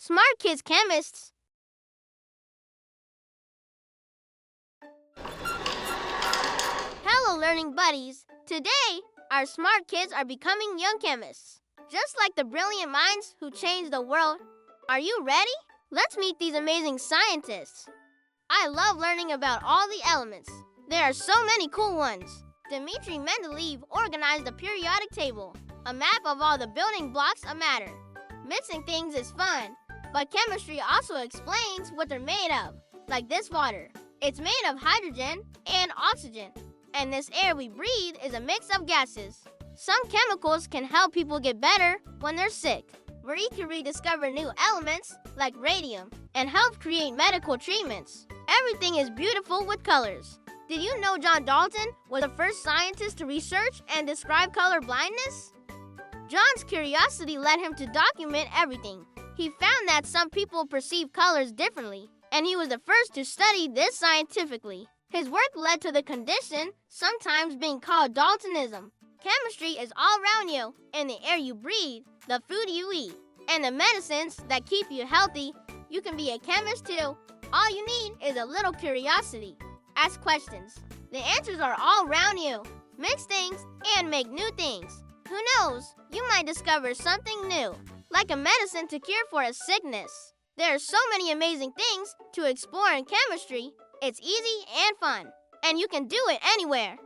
Smart Kids Chemists. Hello, learning buddies. Today, our smart kids are becoming young chemists, just like the brilliant minds who changed the world. Are you ready? Let's meet these amazing scientists. I love learning about all the elements. There are so many cool ones. Dmitry Mendeleev organized the periodic table, a map of all the building blocks of matter. Mixing things is fun, but chemistry also explains what they're made of, like this water. It's made of hydrogen and oxygen, and this air we breathe is a mix of gases. Some chemicals can help people get better when they're sick. Marie Curie discovered new elements, like radium, and helped create medical treatments. Everything is beautiful with colors. Did you know John Dalton was the first scientist to research and describe color blindness? John's curiosity led him to document everything. He found that some people perceive colors differently, and he was the first to study this scientifically. His work led to the condition sometimes being called Daltonism. Chemistry is all around you, in the air you breathe, the food you eat, and the medicines that keep you healthy. You can be a chemist too. All you need is a little curiosity. Ask questions. The answers are all around you. Mix things and make new things. Who knows? You might discover something new, like a medicine to cure for a sickness. There are so many amazing things to explore in chemistry. It's easy and fun, and you can do it anywhere.